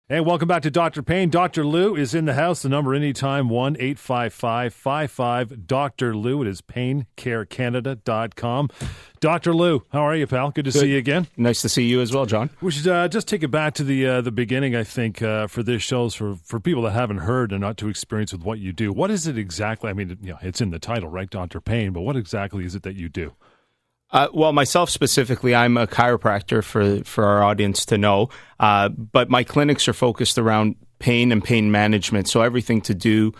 Hey, welcome back to Dr. Payne. Dr. Lou is in the house. The number anytime, 1-855-55-Dr. Lou. It is paincarecanada.com. Dr. Lou, how are you, pal? Good to see you again. Nice to see you as well, John. We should just take it back to the beginning, I think, for this show, for people that haven't heard and not too experienced with what you do. What is it exactly? I mean, it's in the title, right, Dr. Payne, but what exactly is it that you do? Well, myself specifically, I'm a chiropractor for our audience to know, but my clinics are focused around pain and pain management, so everything to do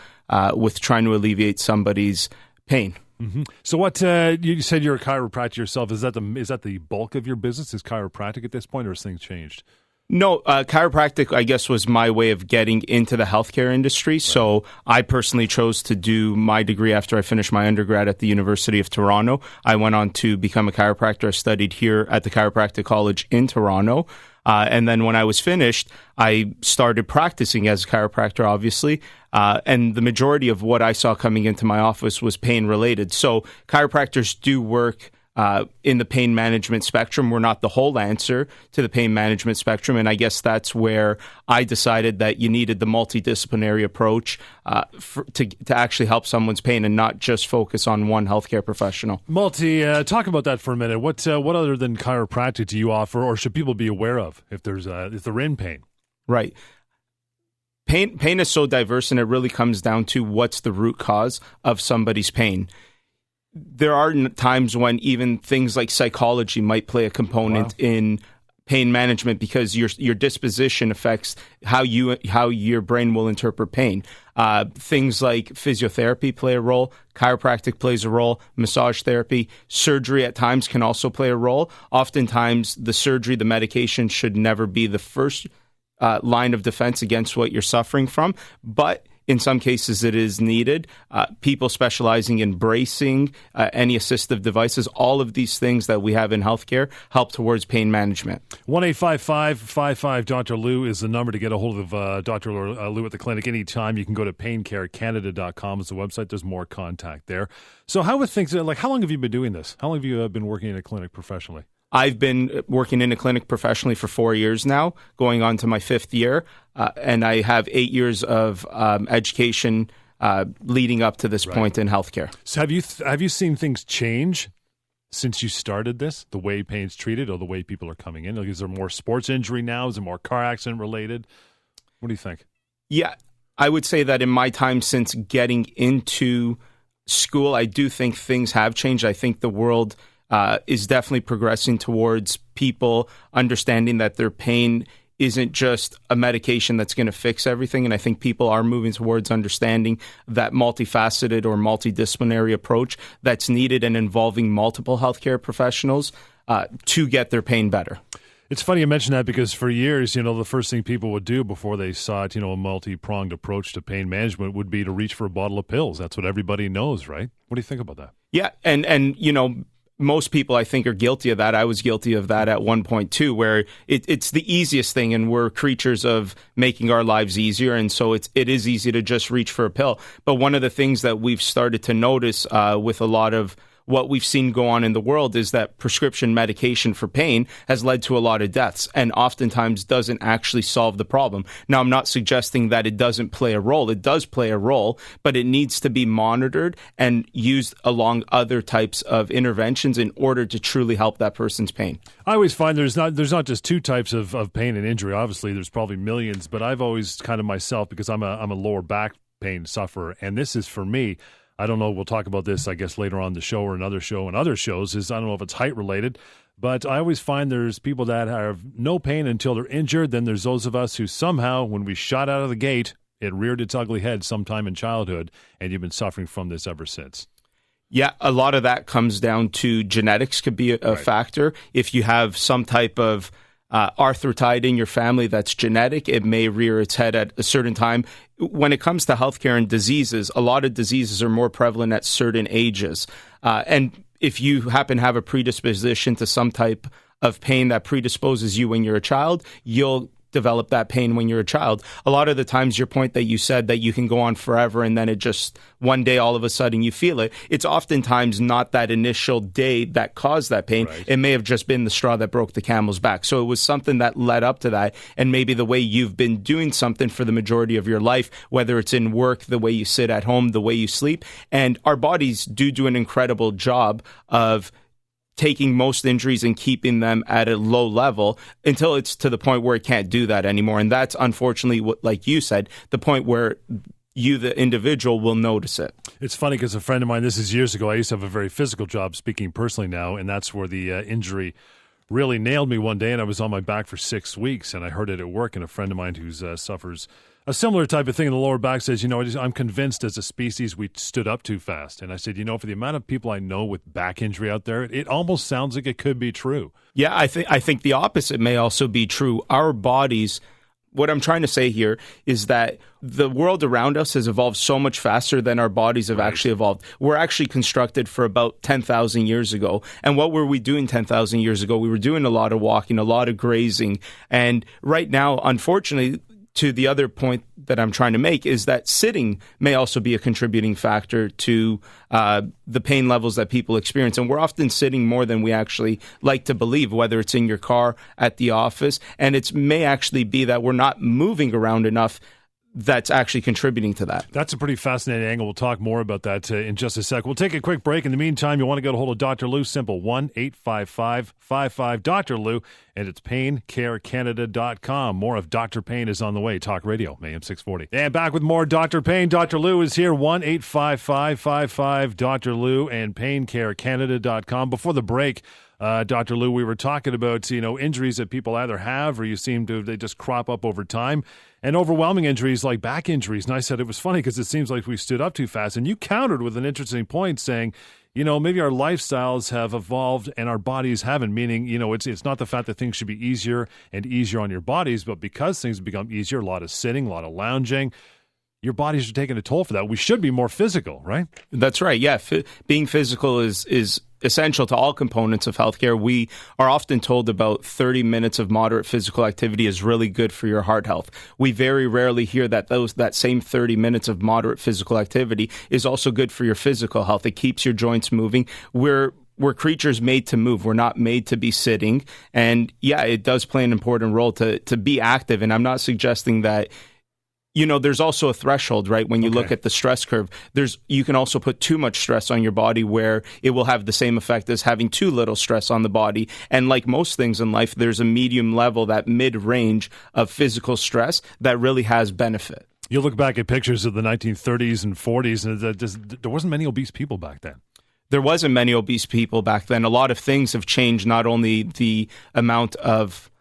with trying to alleviate somebody's pain. Mm-hmm. So what, you said you're a chiropractor yourself. Is that the bulk of your business, is chiropractic at this point, or has things changed? No, chiropractic, I guess, was my way of getting into the healthcare industry. Right. So I personally chose to do my degree after I finished my undergrad at the University of Toronto. I went on to become a chiropractor. I studied here at the Chiropractic College in Toronto. And then when I was finished, I started practicing as a chiropractor, obviously. And the majority of what I saw coming into my office was pain related. So chiropractors do work in the pain management spectrum. We're not the whole answer to the pain management spectrum, and I guess that's where I decided that you needed the multidisciplinary approach to actually help someone's pain and not just focus on one healthcare professional. Talk about that for a minute. What other than chiropractic do you offer, or should people be aware of if they're in pain? Right. Pain is so diverse, and it really comes down to what's the root cause of somebody's pain. There are times when even things like psychology might play a component in pain management, because your disposition affects how your brain will interpret pain. Things like physiotherapy play a role, chiropractic plays a role, massage therapy, surgery at times can also play a role. Oftentimes, the surgery, the medication should never be the first line of defense against what you're suffering from, but in some cases, it is needed. People specializing in bracing, any assistive devices, all of these things that we have in healthcare help towards pain management. 1-855-55-Dr. Lou is the number to get a hold of Dr. Lou at the clinic anytime. You can go to paincarecanada.com is the website. There's more contact there. So how would things, how long have you been doing this? How long have you been working in a clinic professionally? I've been working in a clinic professionally for 4 years now, going on to my 5th year, and I have 8 years of education leading up to this point in healthcare. So have you seen things change since you started this, the way pain's treated or the way people are coming in? Like, is there more sports injury now? Is it more car accident related? What do you think? Yeah, I would say that in my time since getting into school, I do think things have changed. I think the world is definitely progressing towards people understanding that their pain isn't just a medication that's going to fix everything. And I think people are moving towards understanding that multifaceted or multidisciplinary approach that's needed and involving multiple healthcare professionals to get their pain better. It's funny you mention that, because for years, the first thing people would do before they sought, a multi-pronged approach to pain management would be to reach for a bottle of pills. That's what everybody knows, right? What do you think about that? Yeah, and most people, I think, are guilty of that. I was guilty of that at one point, too, where it's the easiest thing, and we're creatures of making our lives easier, and so it is easy to just reach for a pill. But one of the things that we've started to notice with a lot of what we've seen go on in the world is that prescription medication for pain has led to a lot of deaths and oftentimes doesn't actually solve the problem. Now, I'm not suggesting that it doesn't play a role. It does play a role, but it needs to be monitored and used along other types of interventions in order to truly help that person's pain. I always find there's not just two types of pain and injury. Obviously, there's probably millions, but I've always kind of myself, because I'm a lower back pain sufferer, and this is for me. I don't know, we'll talk about this, I guess, later on the show or another show and other shows, I don't know if it's height related, but I always find there's people that have no pain until they're injured. Then there's those of us who somehow, when we shot out of the gate, it reared its ugly head sometime in childhood, and you've been suffering from this ever since. Yeah, a lot of that comes down to genetics could be a factor. If you have some type of arthritis in your family that's genetic, it may rear its head at a certain time. When it comes to healthcare and diseases, a lot of diseases are more prevalent at certain ages. And if you happen to have a predisposition to some type of pain that predisposes you when you're a child, you'll develop that pain when you're a child. A lot of the times, your point that you said that you can go on forever and then it just one day all of a sudden you feel it. It's oftentimes not that initial day that caused that pain. Right. It may have just been the straw that broke the camel's back. So it was something that led up to that. And maybe the way you've been doing something for the majority of your life, whether it's in work, the way you sit at home, the way you sleep. And our bodies do an incredible job of taking most injuries and keeping them at a low level until it's to the point where it can't do that anymore. And that's unfortunately, what, like you said, the point where you, the individual, will notice it. It's funny because a friend of mine, this is years ago, I used to have a very physical job, speaking personally now, and that's where the injury really nailed me one day, and I was on my back for 6 weeks, and I heard it at work, and a friend of mine who suffers a similar type of thing in the lower back says, I'm convinced as a species we stood up too fast. And I said, for the amount of people I know with back injury out there, it almost sounds like it could be true. Yeah, I think the opposite may also be true. Our bodies, what I'm trying to say here is that the world around us has evolved so much faster than our bodies have actually evolved. We're actually constructed for about 10,000 years ago. And what were we doing 10,000 years ago? We were doing a lot of walking, a lot of grazing. And right now, unfortunately, to the other point that I'm trying to make is that sitting may also be a contributing factor to the pain levels that people experience. And we're often sitting more than we actually like to believe, whether it's in your car, at the office. And it may actually be that we're not moving around enough that's actually contributing to that. That's a pretty fascinating angle. We'll talk more about that in just a sec. We'll take a quick break. In the meantime, you want to get a hold of Dr. Lou, simple, 1-855-55-Dr. Lou, and it's PainCareCanada.com. More of Dr. Pain is on the way. Talk Radio, AM 640. And back with more Dr. Pain. Dr. Lou is here, 1-855-55-Dr. Lou, and PainCareCanada.com. Before the break, Dr. Lou, we were talking about, injuries that people either have or they just crop up over time, and overwhelming injuries like back injuries. And I said it was funny because it seems like we stood up too fast. And you countered with an interesting point saying, maybe our lifestyles have evolved and our bodies haven't, meaning, it's not the fact that things should be easier and easier on your bodies, but because things have become easier, a lot of sitting, a lot of lounging, your bodies are taking a toll for that. We should be more physical, right? That's right. Yeah. Being physical is essential to all components of healthcare. We are often told about 30 minutes of moderate physical activity is really good for your heart health. We very rarely hear that same 30 minutes of moderate physical activity is also good for your physical health. It keeps your joints moving. We're creatures made to move. We're not made to be sitting. And yeah, it does play an important role to be active. And I'm not suggesting that there's also a threshold, right? When you look at the stress curve, you can also put too much stress on your body where it will have the same effect as having too little stress on the body. And like most things in life, there's a medium level, that mid-range of physical stress that really has benefit. You look back at pictures of the 1930s and 40s, and there wasn't many obese people back then. There wasn't many obese people back then. A lot of things have changed, not only the amount of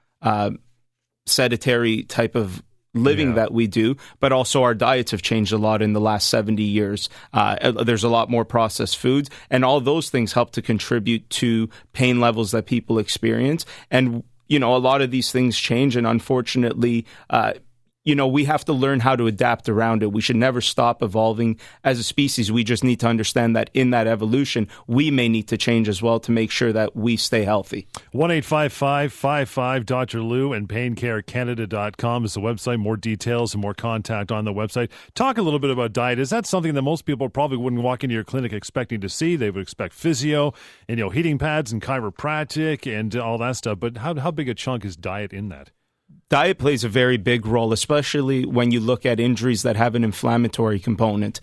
sedentary type of living that we do, but also our diets have changed a lot in the last 70 years. There's a lot more processed foods, and all those things help to contribute to pain levels that people experience. And, a lot of these things change, and unfortunately, we have to learn how to adapt around it. We should never stop evolving as a species. We just need to understand that in that evolution, we may need to change as well to make sure that we stay healthy. 1-855-55-Dr. Lou and PainCareCanada.com is the website. More details and more contact on the website. Talk a little bit about diet. Is that something that most people probably wouldn't walk into your clinic expecting to see? They would expect physio and, heating pads and chiropractic and all that stuff. But how big a chunk is diet in that? Diet plays a very big role, especially when you look at injuries that have an inflammatory component.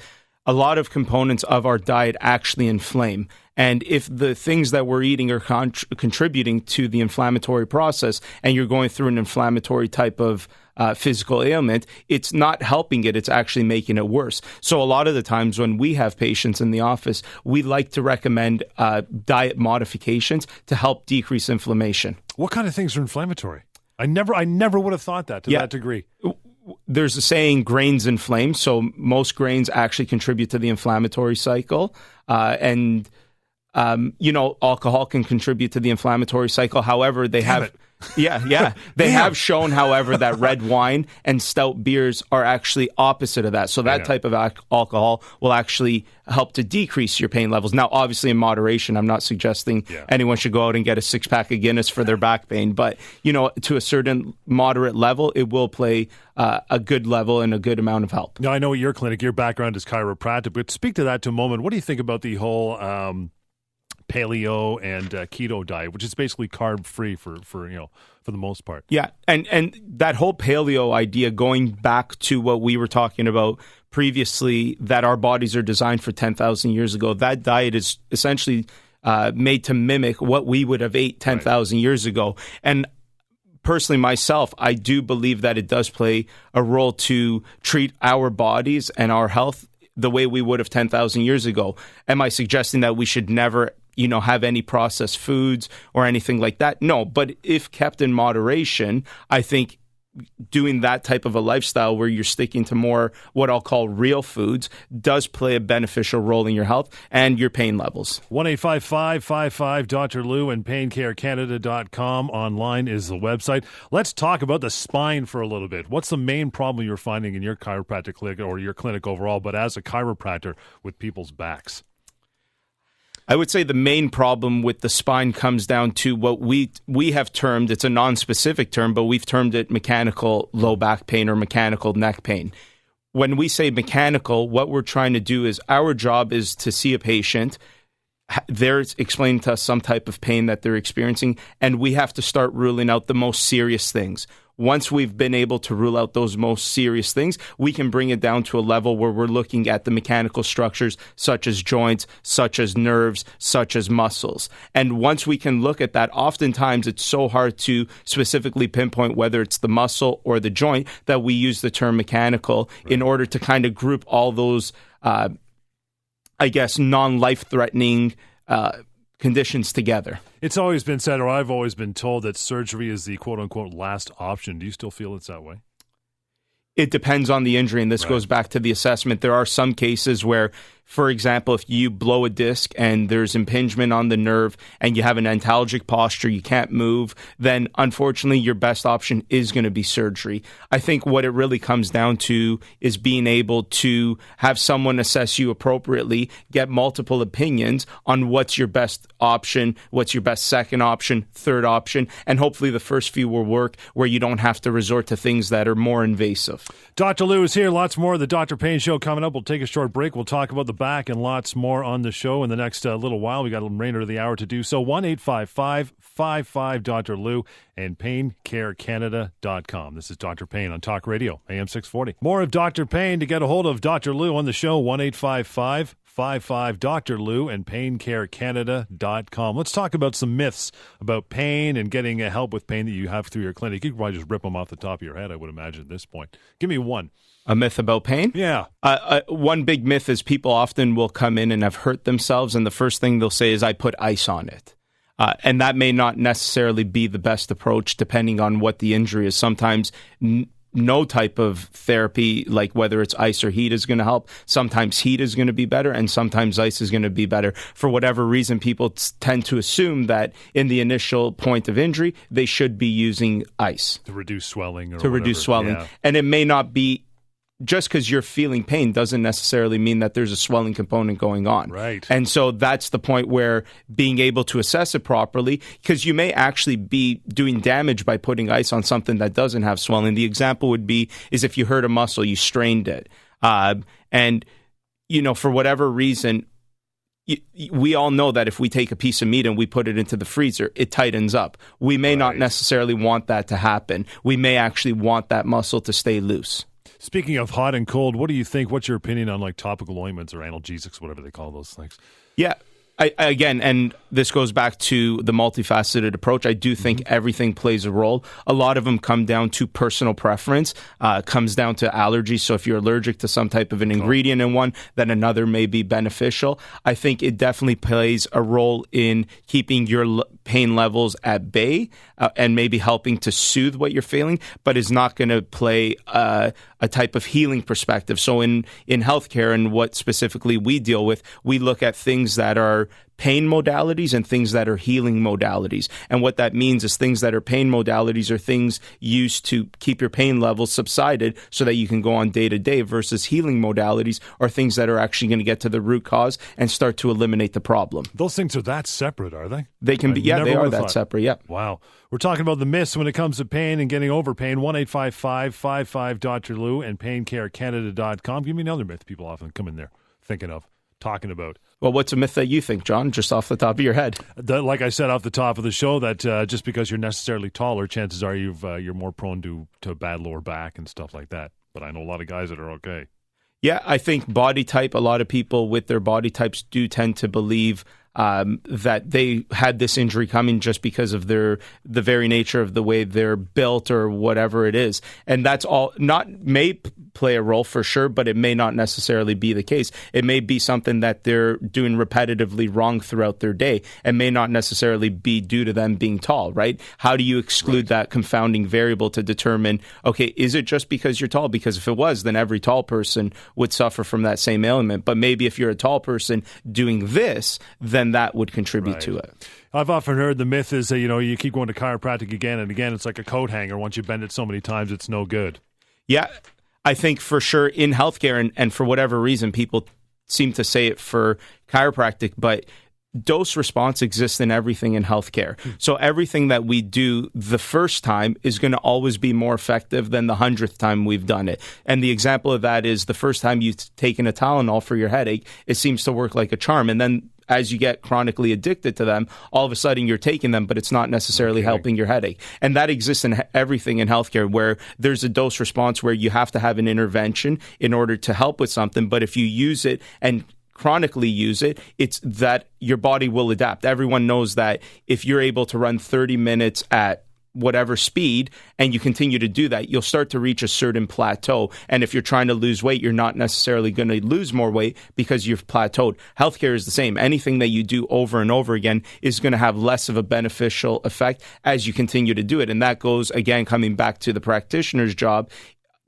A lot of components of our diet actually inflame. And if the things that we're eating are contributing to the inflammatory process, and you're going through an inflammatory type of physical ailment, it's not helping it. It's actually making it worse. So a lot of the times when we have patients in the office, we like to recommend diet modifications to help decrease inflammation. What kind of things are inflammatory? I never would have thought that to that degree. There's a saying, grains inflame. So most grains actually contribute to the inflammatory cycle. And Alcohol can contribute to the inflammatory cycle. However, they have they have shown, however, that red wine and stout beers are actually opposite of that. So that type of alcohol will actually help to decrease your pain levels. Now, obviously in moderation, I'm not suggesting anyone should go out and get a 6-pack of Guinness for their back pain, but to a certain moderate level, it will play a good level and a good amount of help. Now, I know at your clinic, your background is chiropractic, but speak to that to a moment. What do you think about the whole paleo and keto diet, which is basically carb free for the most part? Yeah, and that whole paleo idea, going back to what we were talking about previously, that our bodies are designed for 10,000 years ago, that diet is essentially made to mimic what we would have ate 10,000 years ago. And personally, myself, I do believe that it does play a role to treat our bodies and our health the way we would have 10,000 years ago. Am I suggesting that we should never have any processed foods or anything like that? No, but if kept in moderation, I think doing that type of a lifestyle where you're sticking to more what I'll call real foods does play a beneficial role in your health and your pain levels. 1-855-55 Lou and PainCareCanada.com online is the website. Let's talk about the spine for a little bit. What's the main problem you're finding in your chiropractic clinic or your clinic overall, but as a chiropractor with people's backs? I would say the main problem with the spine comes down to what we have termed, it's a non-specific term, but we've termed it mechanical low back pain or mechanical neck pain. When we say mechanical, what we're trying to do is our job is to see a patient, they're explaining to us some type of pain that they're experiencing, and we have to start ruling out the most serious things. Once we've been able to rule out those most serious things, we can bring it down to a level where we're looking at the mechanical structures such as joints, such as nerves, such as muscles. And once we can look at that, oftentimes it's so hard to specifically pinpoint whether it's the muscle or the joint that we use the term mechanical in order to kind of group all those, non-life-threatening conditions together. It's always been said, or I've always been told, that surgery is the quote-unquote last option. Do you still feel it's that way? It depends on the injury, and this goes back to the assessment. There are some cases where, for example, if you blow a disc and there's impingement on the nerve and you have an antalgic posture, you can't move, then unfortunately your best option is going to be surgery. I think what it really comes down to is being able to have someone assess you appropriately, get multiple opinions on what's your best option, what's your best second option, third option, and hopefully the first few will work where you don't have to resort to things that are more invasive. Dr. Lou is here. Lots more of the Dr. Payne Show coming up. We'll take a short break. We'll talk about the back and lots more on the show in the next little while. We got a remainder of the hour to do so. 1-855-55 Dr. Lou and PainCareCanada.com. This is Dr. Payne on Talk Radio, AM 640. More of Dr. Payne. To get a hold of Dr. Lou on the show, 1-855-55 Dr. Lou and PainCareCanada.com. Let's talk about some myths about pain and getting help with pain that you have through your clinic. You can probably just rip them off the top of your head, I would imagine, at this point. Give me one. A myth about pain? Yeah. One big myth is people often will come in and have hurt themselves, and the first thing they'll say is, I put ice on it. And that may not necessarily be the best approach depending on what the injury is. Sometimes no type of therapy, like whether it's ice or heat, is going to help. Sometimes heat is going to be better, and sometimes ice is going to be better. For whatever reason, people tend to assume that in the initial point of injury, they should be using ice. To reduce swelling. Yeah. And it may not be. Just because you're feeling pain doesn't necessarily mean that there's a swelling component going on. Right. And so that's the point where being able to assess it properly, because you may actually be doing damage by putting ice on something that doesn't have swelling. The example would be is if you hurt a muscle, you strained it. And, for whatever reason, we all know that if we take a piece of meat and we put it into the freezer, it tightens up. We may not necessarily want that to happen. We may actually want that muscle to stay loose. Speaking of hot and cold, what do you think? What's your opinion on topical ointments or analgesics, whatever they call those things? Yeah. Again, and this goes back to the multifaceted approach. I do think everything plays a role. A lot of them come down to personal preference, comes down to allergies. So if you're allergic to some type of an ingredient in one, then another may be beneficial. I think it definitely plays a role in keeping your pain levels at bay and maybe helping to soothe what you're feeling, but is not going to play a type of healing perspective. So in healthcare and what specifically we deal with, we look at things that are pain modalities and things that are healing modalities. And what that means is things that are pain modalities are things used to keep your pain levels subsided so that you can go on day to day, versus healing modalities are things that are actually going to get to the root cause and start to eliminate the problem. Those things are that separate, are they? They can be, yeah, they are that separate, yeah. Wow. We're talking about the myths when it comes to pain and getting over pain. 1-855-55-Dr. Lou and PainCareCanada.com. Give me another myth people often come in there thinking of, talking about. Well, what's a myth that you think, John, just off the top of your head? Like I said off the top of the show, that just because you're necessarily taller, chances are you're more prone to bad lower back and stuff like that. But I know a lot of guys that are okay. Yeah, I think body type, a lot of people with their body types do tend to believe that they had this injury coming just because of the very nature of the way they're built or whatever it is. And that's all may play a role for sure, but it may not necessarily be the case. It may be something that they're doing repetitively wrong throughout their day and may not necessarily be due to them being tall, right? How do you exclude that confounding variable to determine, okay, is it just because you're tall? Because if it was, then every tall person would suffer from that same ailment. But maybe if you're a tall person doing this, then that would contribute to it. I've often heard the myth is that, you keep going to chiropractic again and again. It's like a coat hanger. Once you bend it so many times, it's no good. Yeah, I think for sure in healthcare, and for whatever reason, people seem to say it for chiropractic, but dose response exists in everything in healthcare. So everything that we do the first time is going to always be more effective than the 100th time we've done it. And the example of that is the first time you've taken a Tylenol for your headache, it seems to work like a charm. And then as you get chronically addicted to them, all of a sudden you're taking them, but it's not necessarily helping your headache. And that exists in everything in healthcare, where there's a dose response where you have to have an intervention in order to help with something. But if you use it and chronically use it, it's that your body will adapt. Everyone knows that if you're able to run 30 minutes at whatever speed and you continue to do that, you'll start to reach a certain plateau. And if you're trying to lose weight, you're not necessarily going to lose more weight because you've plateaued. Healthcare is the same. Anything that you do over and over again is going to have less of a beneficial effect as you continue to do it. And that goes, again, coming back to the practitioner's job,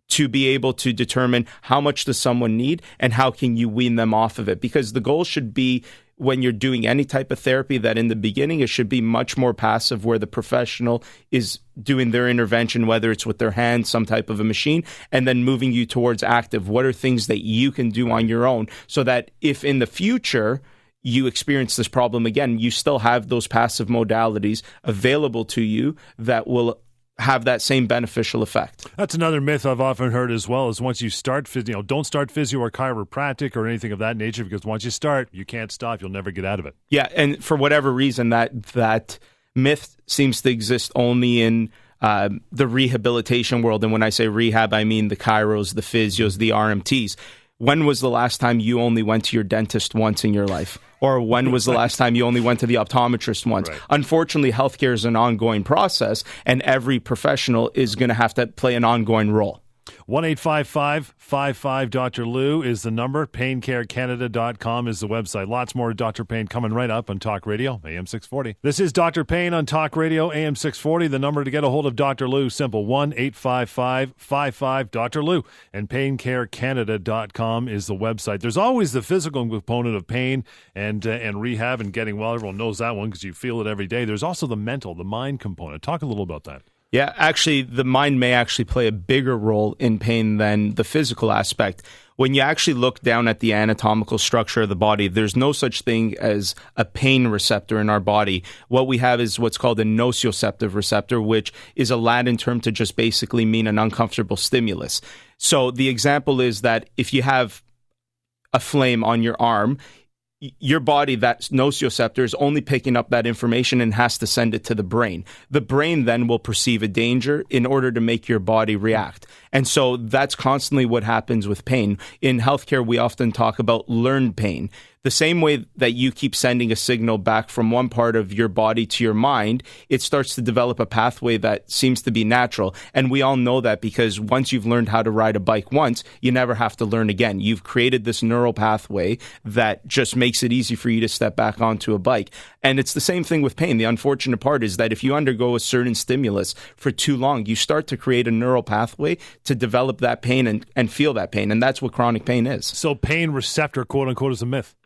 to be able to determine how much does someone need and how can you wean them off of it. Because the goal should be, when you're doing any type of therapy, that in the beginning it should be much more passive, where the professional is doing their intervention, whether it's with their hands, some type of a machine, and then moving you towards active. What are things that you can do on your own so that if in the future you experience this problem again, you still have those passive modalities available to you that will have that same beneficial effect. That's another myth I've often heard as well, is once you start physio, don't start physio or chiropractic or anything of that nature, because once you start, you can't stop. You'll never get out of it. Yeah, and for whatever reason, that myth seems to exist only in the rehabilitation world. And when I say rehab, I mean the chiros, the physios, the RMTs. When was the last time you only went to your dentist once in your life? Or when was the last time you only went to the optometrist once? Right. Unfortunately, healthcare is an ongoing process, and every professional is going to have to play an ongoing role. 1-855-55-Dr. Lou is the number. PainCareCanada.com is the website. Lots more Dr. Pain coming right up on Talk Radio, AM 640. This is Dr. Pain on Talk Radio, AM 640. The number to get a hold of Dr. Lou, simple, 1-855-55-Dr. Lou. And PainCareCanada.com is the website. There's always the physical component of pain and rehab and getting well. Everyone knows that one because you feel it every day. There's also the mental, the mind component. Talk a little about that. Yeah, actually, the mind may actually play a bigger role in pain than the physical aspect. When you actually look down at the anatomical structure of the body, there's no such thing as a pain receptor in our body. What we have is what's called a nociceptive receptor, which is a Latin term to just basically mean an uncomfortable stimulus. So the example is that if you have a flame on your arm, your body, that nociceptor, is only picking up that information and has to send it to the brain. The brain then will perceive a danger in order to make your body react. And so that's constantly what happens with pain. In healthcare, we often talk about learned pain. The same way that you keep sending a signal back from one part of your body to your mind, it starts to develop a pathway that seems to be natural. And we all know that because once you've learned how to ride a bike once, you never have to learn again. You've created this neural pathway that just makes it easy for you to step back onto a bike. And it's the same thing with pain. The unfortunate part is that if you undergo a certain stimulus for too long, you start to create a neural pathway to develop that pain and feel that pain. And that's what chronic pain is. So pain receptor, quote unquote, is a myth.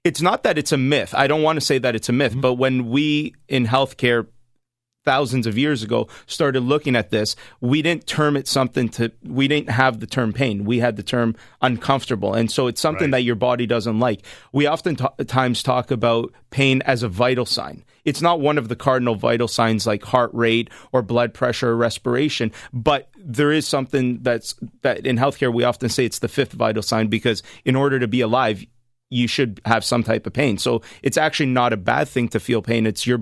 It's not that it's a myth. I don't want to say that it's a myth, but when we in healthcare thousands of years ago started looking at this, we didn't term it we didn't have the term pain. We had the term uncomfortable. And so it's something that your body doesn't like. We oftentimes talk about pain as a vital sign. It's not one of the cardinal vital signs like heart rate or blood pressure or respiration, but there is something that in healthcare we often say it's the fifth vital sign, because in order to be alive, you should have some type of pain. So it's actually not a bad thing to feel pain. It's your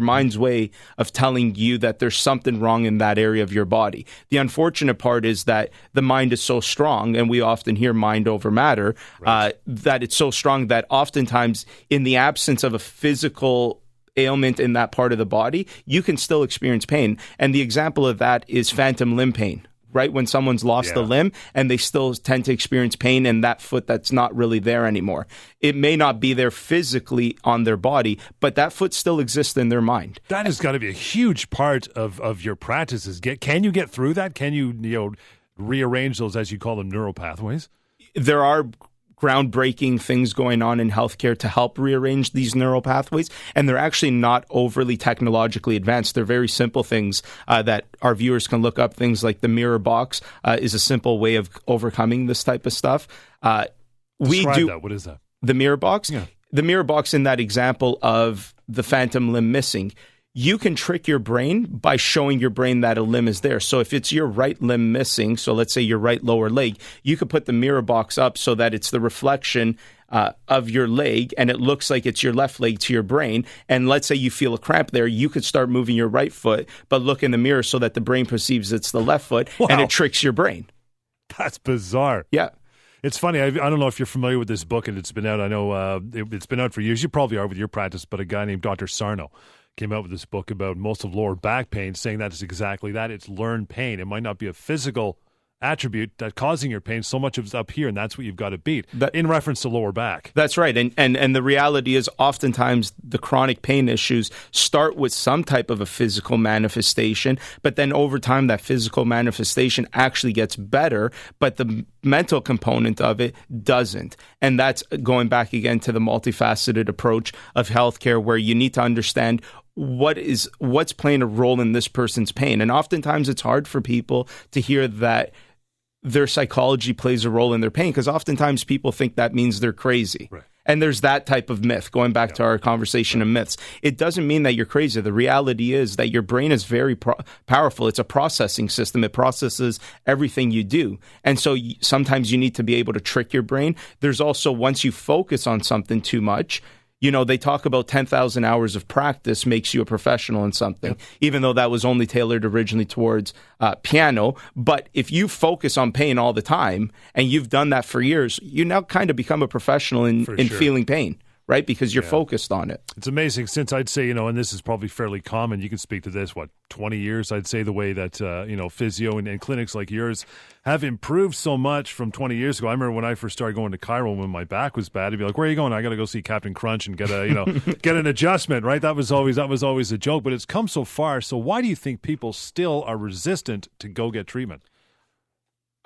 mind's way of telling you that there's something wrong in that area of your body. The unfortunate part is that the mind is so strong, and we often hear mind over matter, that it's so strong that oftentimes in the absence of a physical ailment in that part of the body, you can still experience pain. And the example of that is phantom limb pain. Right, when someone's lost a limb and they still tend to experience pain in that foot that's not really there anymore. It may not be there physically on their body, but that foot still exists in their mind. That has got to be a huge part of your practices. Can you get through that? Can you rearrange those, as you call them, neural pathways? There are groundbreaking things going on in healthcare to help rearrange these neural pathways, and they're actually not overly technologically advanced. They're very simple things that our viewers can look up. Things like the mirror box is a simple way of overcoming this type of stuff. Describe that. What is that? The mirror box? Yeah. The mirror box in that example of the phantom limb missing. You can trick your brain by showing your brain that a limb is there. So if it's your right limb missing, so let's say your right lower leg, you could put the mirror box up so that it's the reflection of your leg, and it looks like it's your left leg to your brain. And let's say you feel a cramp there, you could start moving your right foot, but look in the mirror so that the brain perceives it's the left foot, and it tricks your brain. That's bizarre. Yeah. It's funny. I don't know if you're familiar with this book, and it's been out. I know it's been out for years. You probably are with your practice, but a guy named Dr. Sarno came out with this book about most of lower back pain, saying that it's exactly that. It's learned pain. It might not be a physical attribute that's causing your pain. So much of it's up here, and that's what you've got to beat in reference to lower back. That's right. And the reality is oftentimes the chronic pain issues start with some type of a physical manifestation, but then over time that physical manifestation actually gets better, but the mental component of it doesn't. And that's going back again to the multifaceted approach of healthcare, where you need to understand what's playing a role in this person's pain. And oftentimes it's hard for people to hear that their psychology plays a role in their pain, because oftentimes people think that means they're crazy. Right. And there's that type of myth, going back to our conversation of myths. It doesn't mean that you're crazy. The reality is that your brain is very powerful. It's a processing system. It processes everything you do. And so sometimes you need to be able to trick your brain. There's also, once you focus on something too much, they talk about 10,000 hours of practice makes you a professional in something, even though that was only tailored originally towards piano. But if you focus on pain all the time, and you've done that for years, you now kind of become a professional in feeling pain, right? Because you're focused on it. It's amazing, since I'd say, and this is probably fairly common, you can speak to this, 20 years, I'd say, the way that, physio and clinics like yours have improved so much from 20 years ago. I remember when I first started going to chiro when my back was bad, I'd be like, where are you going? I got to go see Captain Crunch and get get an adjustment, right? That was always a joke, but it's come so far. So why do you think people still are resistant to go get treatment?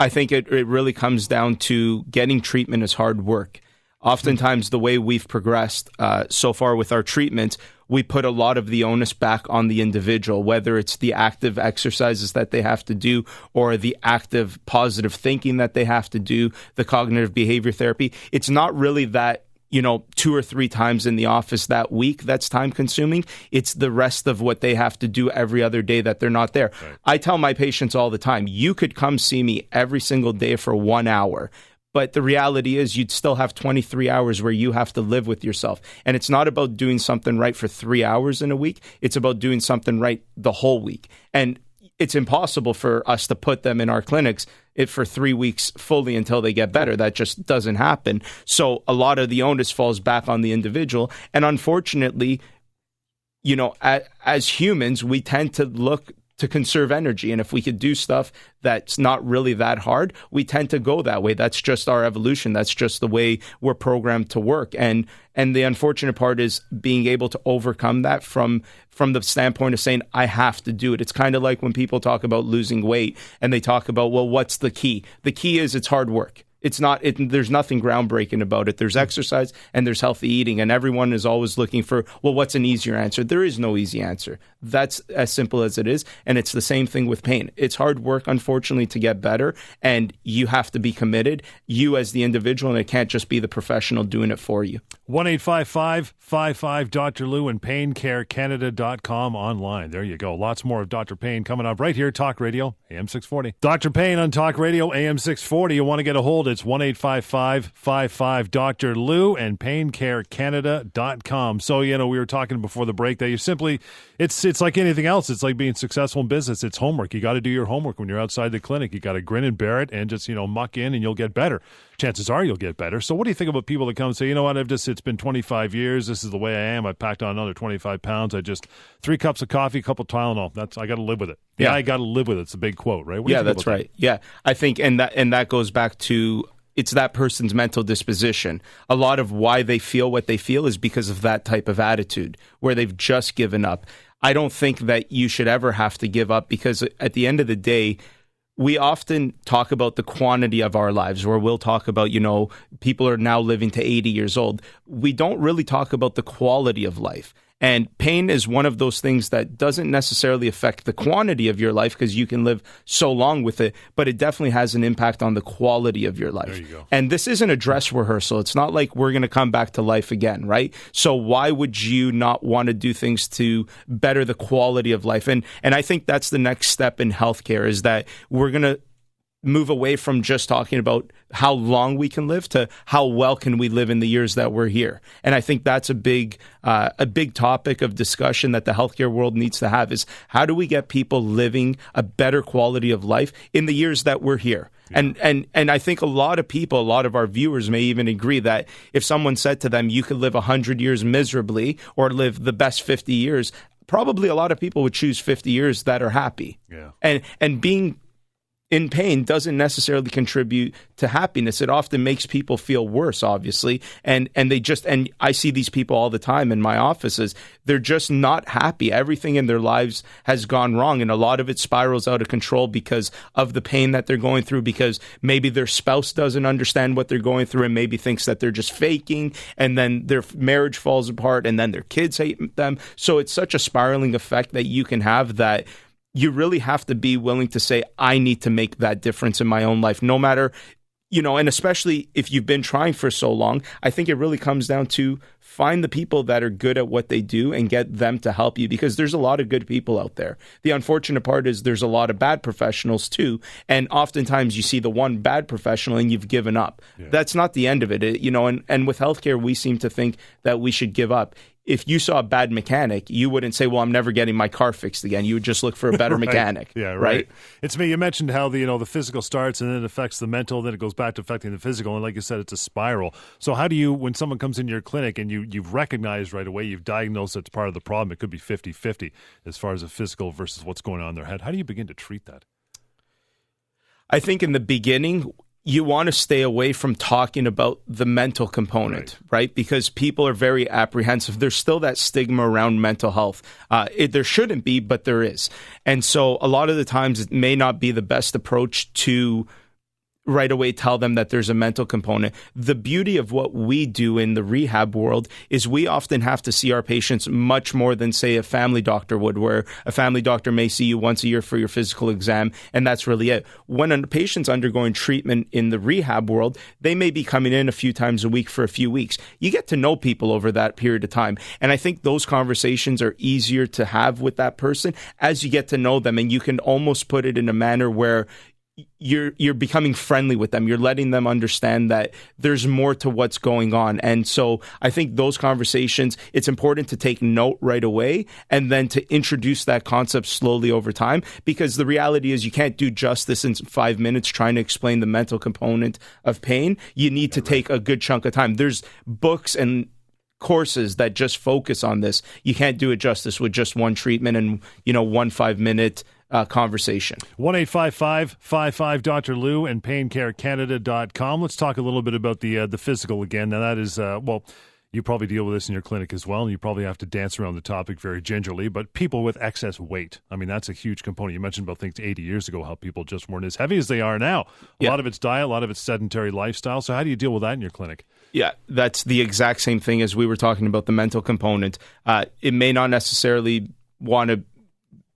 I think it really comes down to getting treatment is hard work. Oftentimes, the way we've progressed so far with our treatments, we put a lot of the onus back on the individual, whether it's the active exercises that they have to do or the active positive thinking that they have to do, the cognitive behavior therapy. It's not really that, 2 or 3 times in the office that week that's time consuming. It's the rest of what they have to do every other day that they're not there. Right. I tell my patients all the time, you could come see me every single day for 1 hour. But the reality is you'd still have 23 hours where you have to live with yourself. And it's not about doing something right for 3 hours in a week. It's about doing something right the whole week. And it's impossible for us to put them in our clinics for 3 weeks fully until they get better. That just doesn't happen. So a lot of the onus falls back on the individual. And unfortunately, as humans, we tend to look to conserve energy. And if we could do stuff that's not really that hard, we tend to go that way. That's just our evolution. That's just the way we're programmed to work. And the unfortunate part is being able to overcome that from the standpoint of saying, I have to do it. It's kind of like when people talk about losing weight and they talk about, well, what's the key? The key is it's hard work. there's nothing groundbreaking about it. There's exercise and there's healthy eating, and everyone is always looking for, well, what's an easier answer? There is no easy answer. That's as simple as it is. And it's the same thing with pain. It's hard work, unfortunately, to get better, and you have to be committed, you as the individual, and it can't just be the professional doing it for you. 1-855-55 Lou and PainCareCanada.com online. There you go. Lots more of Dr. Payne coming up right here, Talk Radio, AM 640. Dr. Payne on Talk Radio, AM 640. You want to get a hold, it's 1-855-55 Lou and PainCareCanada.com. So, we were talking before the break that you simply, it's like anything else. It's like being successful in business. It's homework. You got to do your homework when you're outside the clinic. You got to grin and bear it and just, muck in and you'll get better. Chances are you'll get better. So what do you think about people that come and say, you know what, it's been 25 years. This is the way I am. I packed on another 25 pounds. I just 3 cups of coffee, a couple of Tylenol. I got to live with it. Yeah, I got to live with it. It's a big quote, right? Yeah, that's right. Yeah, I think, and that goes back to, it's that person's mental disposition. A lot of why they feel what they feel is because of that type of attitude where they've just given up. I don't think that you should ever have to give up, because at the end of the day, we often talk about the quantity of our lives, where we'll talk about, people are now living to 80 years old. We don't really talk about the quality of life. And pain is one of those things that doesn't necessarily affect the quantity of your life, because you can live so long with it, but it definitely has an impact on the quality of your life. There you go. And this isn't a dress rehearsal. It's not like we're going to come back to life again, right? So why would you not want to do things to better the quality of life? And I think that's the next step in healthcare, is that we're going to move away from just talking about how long we can live to how well can we live in the years that we're here. And I think that's a big topic of discussion that the healthcare world needs to have, is how do we get people living a better quality of life in the years that we're here? Yeah. And I think a lot of our viewers may even agree that if someone said to them, you could live 100 years miserably or live the best 50 years, probably a lot of people would choose 50 years that are happy. Yeah. And being in pain doesn't necessarily contribute to happiness. It often makes people feel worse, obviously. And I see these people all the time in my offices. They're just not happy. Everything in their lives has gone wrong. And a lot of it spirals out of control because of the pain that they're going through, because maybe their spouse doesn't understand what they're going through and maybe thinks that they're just faking. And then their marriage falls apart, and then their kids hate them. So it's such a spiraling effect that you can have, that you really have to be willing to say, I need to make that difference in my own life, no matter, and especially if you've been trying for so long. I think it really comes down to find the people that are good at what they do and get them to help you, because there's a lot of good people out there. The unfortunate part is there's a lot of bad professionals too. And oftentimes you see the one bad professional and you've given up. Yeah. That's not the end of it. And with healthcare, we seem to think that we should give up. If you saw a bad mechanic, you wouldn't say, well, I'm never getting my car fixed again. You would just look for a better right. mechanic. Yeah, right. It's me. You mentioned how the physical starts and then it affects the mental, then it goes back to affecting the physical. And like you said, it's a spiral. So how do you, when someone comes into your clinic and you've recognized right away, you've diagnosed that's part of the problem, it could be 50-50 as far as the physical versus what's going on in their head. How do you begin to treat that? I think in the beginning, you want to stay away from talking about the mental component, right? Because people are very apprehensive. There's still that stigma around mental health. There shouldn't be, but there is. And so a lot of the times it may not be the best approach to right away tell them that there's a mental component. The beauty of what we do in the rehab world is we often have to see our patients much more than, say, a family doctor would, where a family doctor may see you once a year for your physical exam, and that's really it. When a patient's undergoing treatment in the rehab world, they may be coming in a few times a week for a few weeks. You get to know people over that period of time, and I think those conversations are easier to have with that person as you get to know them, and you can almost put it in a manner where you're becoming friendly with them. You're letting them understand that there's more to what's going on. And so I think those conversations, it's important to take note right away and then to introduce that concept slowly over time, because the reality is you can't do justice in 5 minutes trying to explain the mental component of pain. You need to take a good chunk of time. There's books and courses that just focus on this. You can't do it justice with just one treatment and 1 5-minute conversation. 1-855-55 Dr. Lou and PainCareCanada.com. Let's talk a little bit about the physical again. Now that is you probably deal with this in your clinic as well, and you probably have to dance around the topic very gingerly, but people with excess weight, I mean, that's a huge component. You mentioned about things 80 years ago, how people just weren't as heavy as they are now. A lot of it's diet, a lot of it's sedentary lifestyle. So how do you deal with that in your clinic? Yeah, that's the exact same thing as we were talking about the mental component. It may not necessarily want to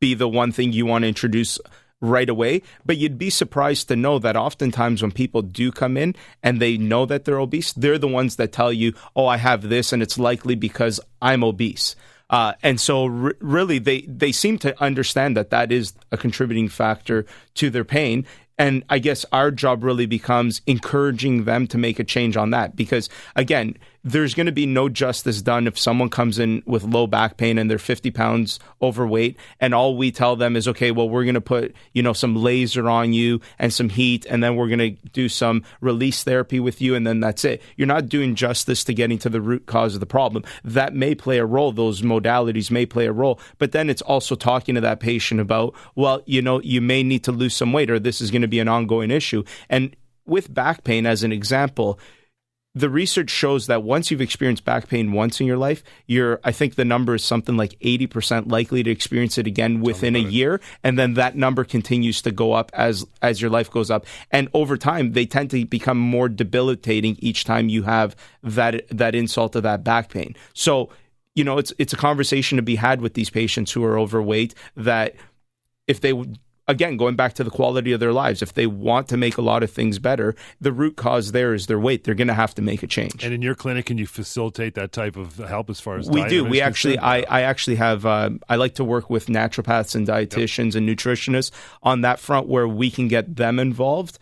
be the one thing you want to introduce right away, but you'd be surprised to know that oftentimes when people do come in and they know that they're obese, they're the ones that tell you, oh, I have this and it's likely because I'm obese. And so really they seem to understand that that is a contributing factor to their pain. And I guess our job really becomes encouraging them to make a change on that. Because, again, there's going to be no justice done if someone comes in with low back pain and they're 50 pounds overweight, and all we tell them is, okay, well, we're going to put, some laser on you and some heat, and then we're going to do some release therapy with you, and then that's it. You're not doing justice to getting to the root cause of the problem. That may play a role. Those modalities may play a role. But then it's also talking to that patient about, well, you may need to lose some weight, or this is going to be an ongoing issue. And with back pain, as an example, the research shows that once you've experienced back pain once in your life, I think the number is something like 80% likely to experience it again within a year. And then that number continues to go up as your life goes up. And over time, they tend to become more debilitating each time you have that insult of that back pain. So, it's a conversation to be had with these patients who are overweight, that if they would, again, going back to the quality of their lives, if they want to make a lot of things better, the root cause there is their weight. They're going to have to make a change. And in your clinic, can you facilitate that type of help as far as we diet? Do. We actually, I actually have, I like to work with naturopaths and dietitians and nutritionists on that front, where we can get them involved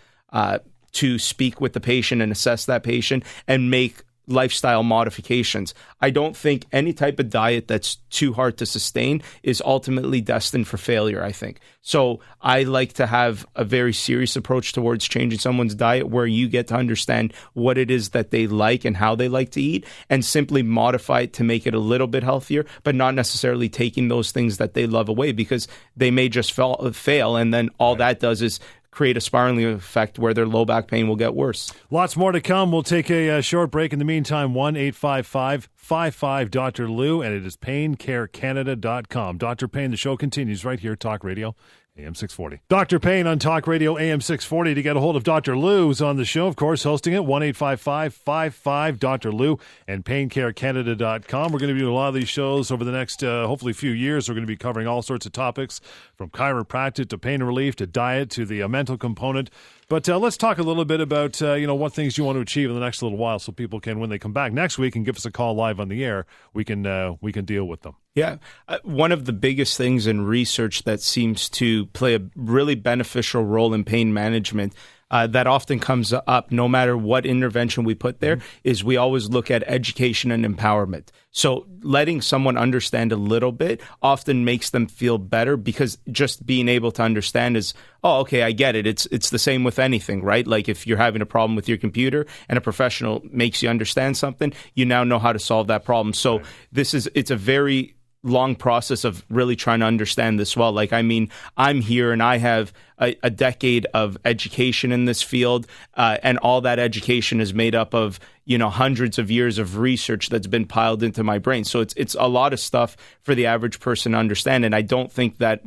to speak with the patient and assess that patient and make lifestyle modifications. I don't think any type of diet that's too hard to sustain is ultimately destined for failure, I think. So I like to have a very serious approach towards changing someone's diet, where you get to understand what it is that they like and how they like to eat, and simply modify it to make it a little bit healthier, but not necessarily taking those things that they love away, because they may just fail, and then all that does is create a spiraling effect where their low back pain will get worse. Lots more to come. We'll take a short break. In the meantime, 1-855-55-Dr. Lou, and it is PainCareCanada.com. Dr. Payne, the show continues right here, Talk Radio, AM 640. Dr. Payne on Talk Radio, AM 640. To get a hold of Dr. Lou, who's on the show, of course, hosting it, 1-855-55-Dr. Lou, and PainCareCanada.com. We're going to be doing a lot of these shows over the next, hopefully, few years. We're going to be covering all sorts of topics, from chiropractic to pain relief to diet to the mental component. But let's talk a little bit about, what things you want to achieve in the next little while, so people can, when they come back next week and give us a call live on the air, we can deal with them. Yeah. One of the biggest things in research that seems to play a really beneficial role in pain management that often comes up no matter what intervention we put there is we always look at education and empowerment. So letting someone understand a little bit often makes them feel better, because just being able to understand is, oh, okay, I get it. It's the same with anything, right? Like if you're having a problem with your computer and a professional makes you understand something, you now know how to solve that problem. So it's a very long process of really trying to understand this well. Like, I mean, I'm here and I have a decade of education in this field, and all that education is made up of, hundreds of years of research that's been piled into my brain. So it's a lot of stuff for the average person to understand, and I don't think that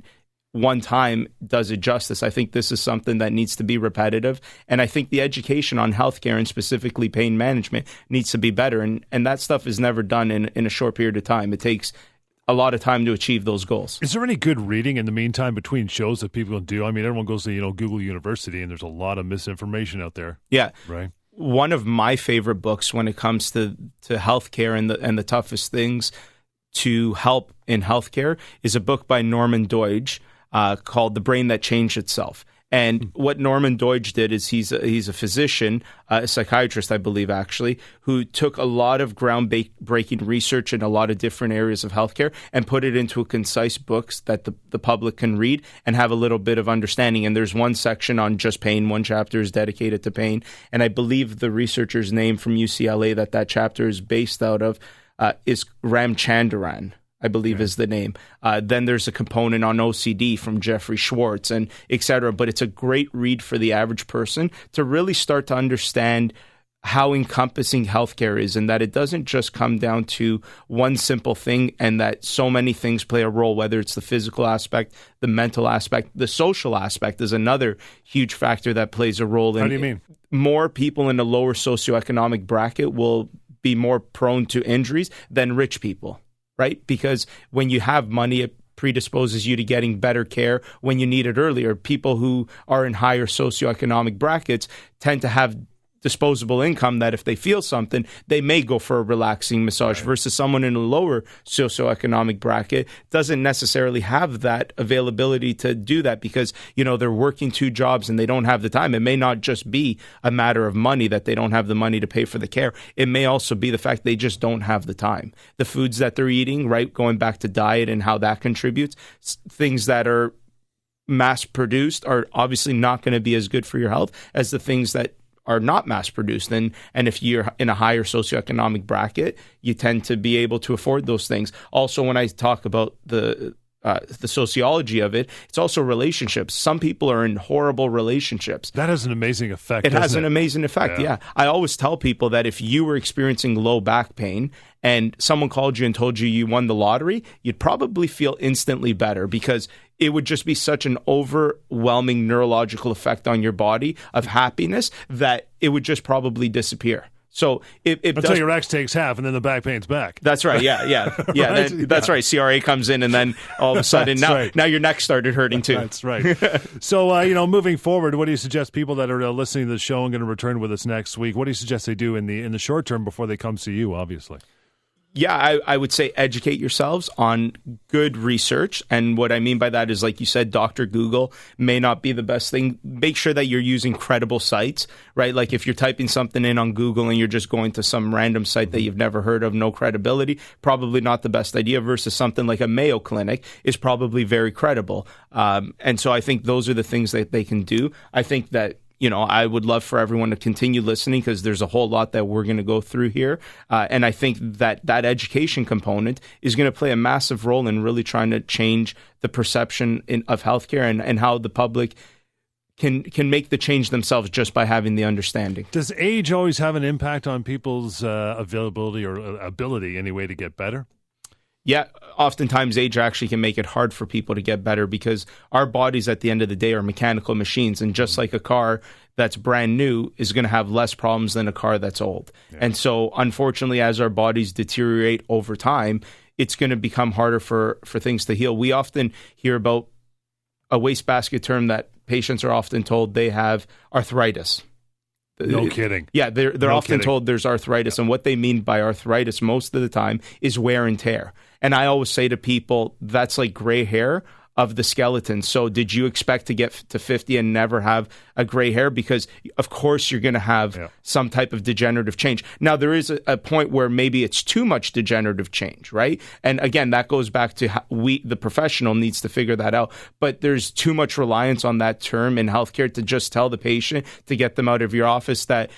one time does it justice. I think this is something that needs to be repetitive, and I think the education on healthcare and specifically pain management needs to be better, and that stuff is never done in a short period of time. It takes a lot of time to achieve those goals. Is there any good reading in the meantime between shows that people can do? I mean, everyone goes to, Google University, and there's a lot of misinformation out there. Yeah. Right. One of my favorite books when it comes to healthcare and the toughest things to help in healthcare is a book by Norman Doidge called The Brain That Changed Itself. And what Norman Doidge did is he's a physician, a psychiatrist, I believe, actually, who took a lot of groundbreaking research in a lot of different areas of healthcare and put it into a concise book that the public can read and have a little bit of understanding. And there's one section on just pain. One chapter is dedicated to pain. And I believe the researcher's name from UCLA that chapter is based out of is Ramchandran, I believe is the name. Then there's a component on OCD from Jeffrey Schwartz and et cetera. But it's a great read for the average person to really start to understand how encompassing healthcare is, and that it doesn't just come down to one simple thing, and that so many things play a role, whether it's the physical aspect, the mental aspect, the social aspect is another huge factor that plays a role in. How do you mean? More people in a lower socioeconomic bracket will be more prone to injuries than rich people, right? Because when you have money, it predisposes you to getting better care when you need it earlier. People who are in higher socioeconomic brackets tend to have disposable income that if they feel something, they may go for a relaxing massage, versus someone in a lower socioeconomic bracket doesn't necessarily have that availability to do that because, they're working 2 jobs and they don't have the time. It may not just be a matter of money that they don't have the money to pay for the care. It may also be the fact they just don't have the time. The foods that they're eating, right, going back to diet and how that contributes, things that are mass produced are obviously not going to be as good for your health as the things that are not mass produced. And if you're in a higher socioeconomic bracket, you tend to be able to afford those things. Also, when I talk about the sociology of it, it's also relationships. Some people are in horrible relationships. That has an amazing effect. It has an amazing effect, yeah. I always tell people that if you were experiencing low back pain and someone called you and told you won the lottery, you'd probably feel instantly better because it would just be such an overwhelming neurological effect on your body of happiness that it would just probably disappear. So until your ex takes half and then the back pain's back. That's right. Yeah. That's right. CRA comes in and then all of a sudden now your neck started hurting too. That's right. So moving forward, what do you suggest people that are listening to the show and going to return with us next week? What do you suggest they do in the short term before they come see you? Obviously. Yeah, I would say educate yourselves on good research. And what I mean by that is, like you said, Dr. Google may not be the best thing. Make sure that you're using credible sites, right? Like if you're typing something in on Google and you're just going to some random site that you've never heard of, no credibility, probably not the best idea, versus something like a Mayo Clinic is probably very credible. And so I think those are the things that they can do. I think that I would love for everyone to continue listening because there's a whole lot that we're going to go through here. And I think that education component is going to play a massive role in really trying to change the perception of healthcare and how the public can make the change themselves just by having the understanding. Does age always have an impact on people's availability or ability anyway to get better? Yeah, oftentimes age actually can make it hard for people to get better because our bodies at the end of the day are mechanical machines. And just like a car that's brand new is going to have less problems than a car that's old. Yeah. And so unfortunately, as our bodies deteriorate over time, it's going to become harder for things to heal. We often hear about a wastebasket term that patients are often told they have arthritis. No kidding. Yeah, they're often told there's arthritis. Yeah. And what they mean by arthritis most of the time is wear and tear. And I always say to people, that's like gray hair of the skeleton. So did you expect to get to 50 and never have a gray hair? Because of course you're going to have some type of degenerative change. Now there is a point where maybe it's too much degenerative change, right? And again, that goes back to how the professional needs to figure that out. But there's too much reliance on that term in healthcare to just tell the patient to get them out of your office that,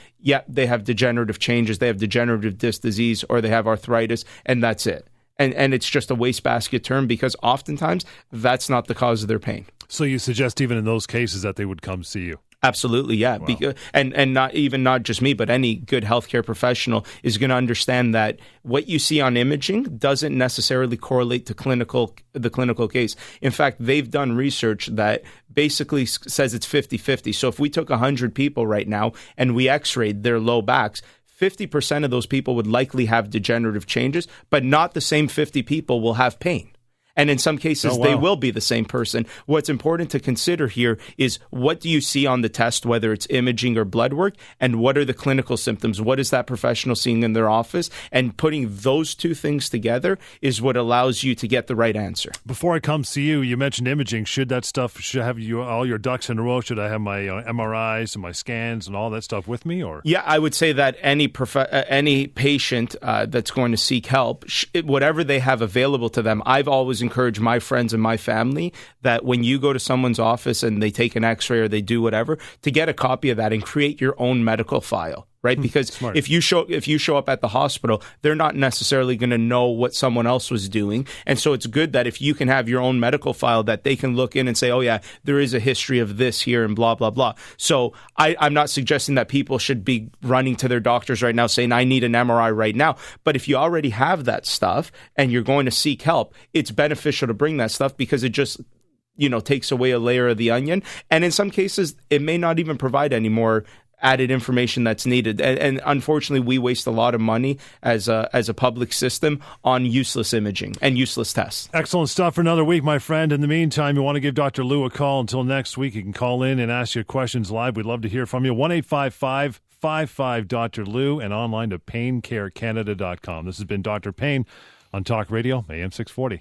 they have degenerative changes, they have degenerative disc disease, or they have arthritis, and that's it. And it's just a wastebasket term because oftentimes that's not the cause of their pain. So you suggest even in those cases that they would come see you? Absolutely, yeah. Wow. And not just me, but any good healthcare professional is going to understand that what you see on imaging doesn't necessarily correlate to the clinical case. In fact, they've done research that basically says it's 50-50. So if we took 100 people right now and we x-rayed their low backs, 50% of those people would likely have degenerative changes, but not the same 50 people will have pain. And in some cases, they will be the same person. What's important to consider here is what do you see on the test, whether it's imaging or blood work, and what are the clinical symptoms? What is that professional seeing in their office? And putting those two things together is what allows you to get the right answer. Before I come see you, you mentioned imaging. Should have you all your ducks in a row? Should I have my MRIs and my scans and all that stuff with me? Or I would say that any patient that's going to seek help, whatever they have available to them, I've always encourage my friends and my family that when you go to someone's office and they take an x-ray or they do whatever, to get a copy of that and create your own medical file. right? Because Smart. if you show up at the hospital, they're not necessarily going to know what someone else was doing. And so it's good that if you can have your own medical file that they can look in and say, oh yeah, there is a history of this here and blah, blah, blah. So I'm not suggesting that people should be running to their doctors right now saying, I need an MRI right now. But if you already have that stuff and you're going to seek help, it's beneficial to bring that stuff because it just takes away a layer of the onion. And in some cases, it may not even provide any more added information that's needed. And unfortunately, we waste a lot of money as a public system on useless imaging and useless tests. Excellent stuff for another week, my friend. In the meantime, you want to give Dr. Lou a call. Until next week, you can call in and ask your questions live. We'd love to hear from you. 1-855-55 Lou and online to paincarecanada.com. This has been Dr. Payne on Talk Radio, AM 640.